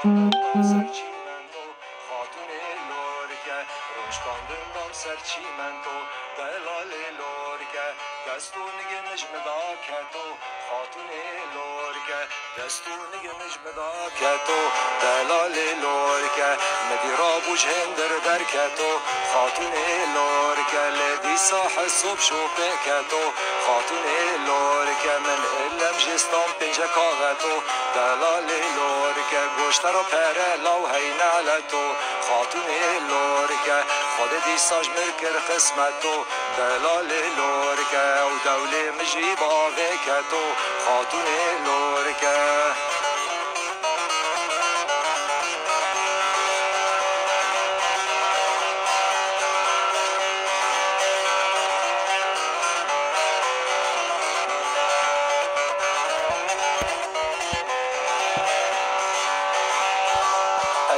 خواندندم سرچیمنتو خاتون لورکه روش خواندندم سرچیمنتو دلال لورکه دستونگ نجم دا کتو خاتون لورکه دستونگ نجم دا کتو دلال لورکه مدی رابوش هندر در کتو خاتون لورکه لدی صاح صبح شو کتو خاتون لورکه من علم جستان پنجه کاغتو دلال لورکه گوشتر و پره لو هین علتو خاتون لورکه خود دی ساج مرکر قسمتو دلال لورکه و دوله مجیب آوکتو خاتون لورکه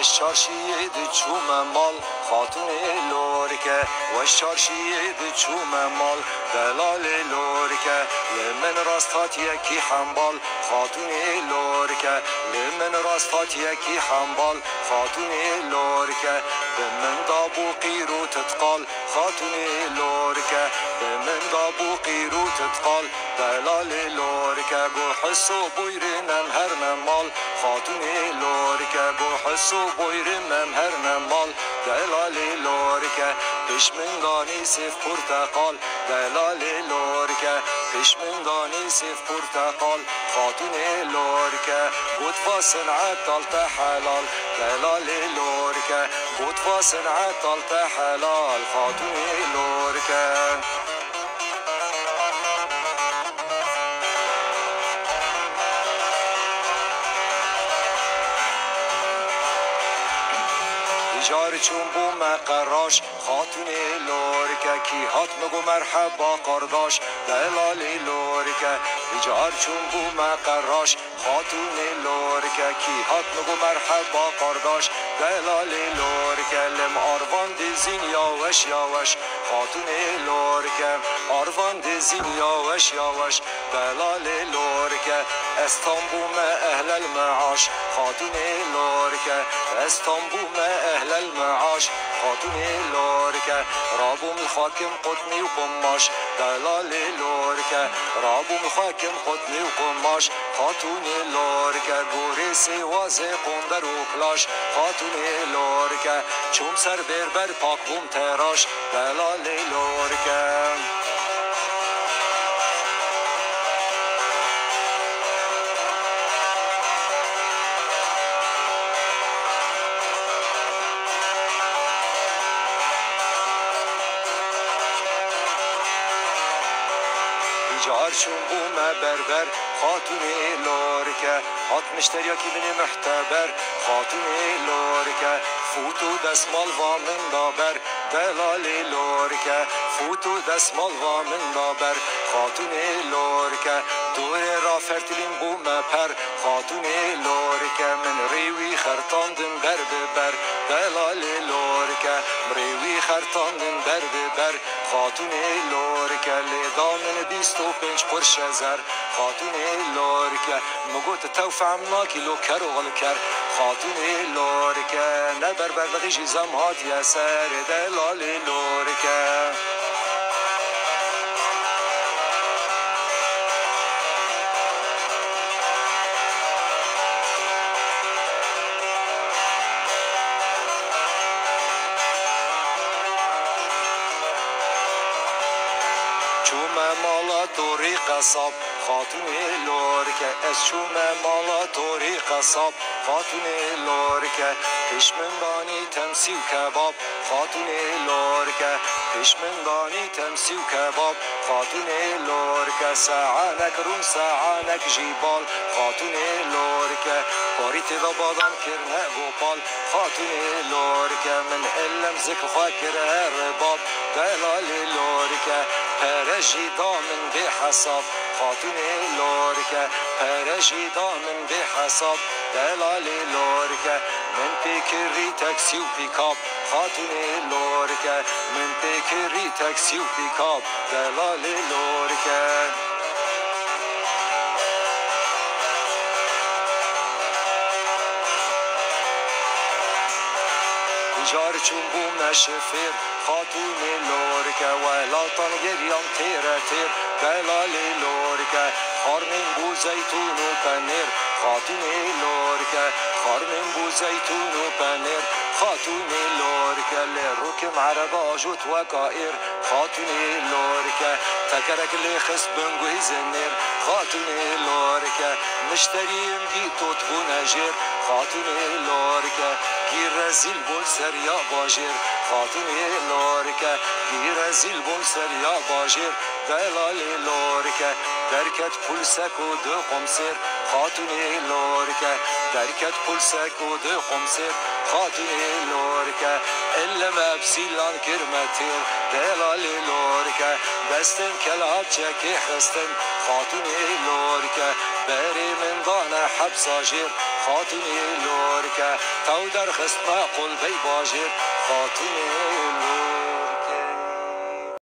چارشیه دی چوم مال خاتون لورکه و چارشیه دی چوم مال دلال لورکه لمن راستات یکی حنبال خاتون لورکه لمن راستات یکی حنبال خاتون لورکه به من دابو قیرو تتقال خاتون لورکه به من دابو قیرو تتقال دلال لورکه گو حسو بویرنم هر مال خاتون لورکه گو حسو بویرنم هر مال دلال لورکه پشمنگانی سیف پرتقال دلال لورکه پشمنگانی سیف پرتقال خاتون لورکه بود فاسن عطلت حلال دلال لورکه بود فاسن عطلت حلال خاتون لورکه جار چون بو مقراش خاتون لورکه کی هات مگو مرحبا قرداش دلال لورکه جار چون بو مقراش خاتون لورکه کی هات مگو مرحبا قرداش دلال لورکه لم آروان دزین یاوش یاوش خاتون لورکه آروان دزین یاوش یاوش دلال لورکه استانبول ما اهل المعاش خاتون لورکه استانبول ما اهل المعاش خاتون لورکه رابوم الخاكم قطني وقماش دلال لورکه رابوم الخاكم قطني وقماش خاتون لورکه گوری سوازه قندر و کلاش خاتون لورکه چوم سر بربر پاک بوم تراش دلال لورکه جار چون بوم بربر خاتون لورکه هات مشتریا کی بنی محتبر خاتون لورکه فوتو دستمال و من دابر دلال لورکه فوتو دستمال و من دابر خاتون لورکه دور را فرتلین بوم پر خاتون لورکه من ریوی خرطاندن بر ببر دلال لورکه ریوی خرطاندن بر ببر خاتون لورکه لیدامن 25 قرش زر خاتون لورکه مگوت توف عملاکی لو کر و غلکر خاتون لورکه نبر بردقی جیزم هات یسر دلال لورکه چوم مالا توری قصاب خاتون لورکه از چوم مالا توری قصاب خاتون لورکه پشمنگانی تمسی و کباب خاتون لورکه پشمنگانی تمسی و کباب خاتون لورکه ساعانک رون ساعانک جیبال خاتون لورکه باری تدا بادم کرنه گوپال خاتون لورکه من علم ذکر خواه کره رباب دلال لورکه پرجی دامن به حساب خاتون لورکه پرجی دامن به حساب دلال لورکه من پیکری تاکسی و پیکاب خاتون لورکه من پیکری تاکسی و پیکاب دلال لورکه جار چون بو مشفر خاتون لورکه ولاتان گریان تیره تیر دلال لورکه خارمین بو زیتون و پنیر خاتون لورکه خارمین بو زیتون و پنیر خاتون لورکه لروکم عربا جوت وکائر خاتون لورکه تکرک لخس بنگوی زنیر خاتون لورکه مشتریم دی توت بو نجر خاتون لورکه گیر رزیل بول سریا باجر خاتون لورکه گیر رزیل بول سریا باجر دلال لورکه درکت پول سک و دو قمسر خاتون لورکه درکت پول سک و دو قمسر خاتون لورکه اللم بسیلان کرمتیر دلال لورکه دستم کلاب چکی خستم خاتون لورکه بری من دانه حبساجر خاتون لورکه تو در خست ما قلبی باجر خاتون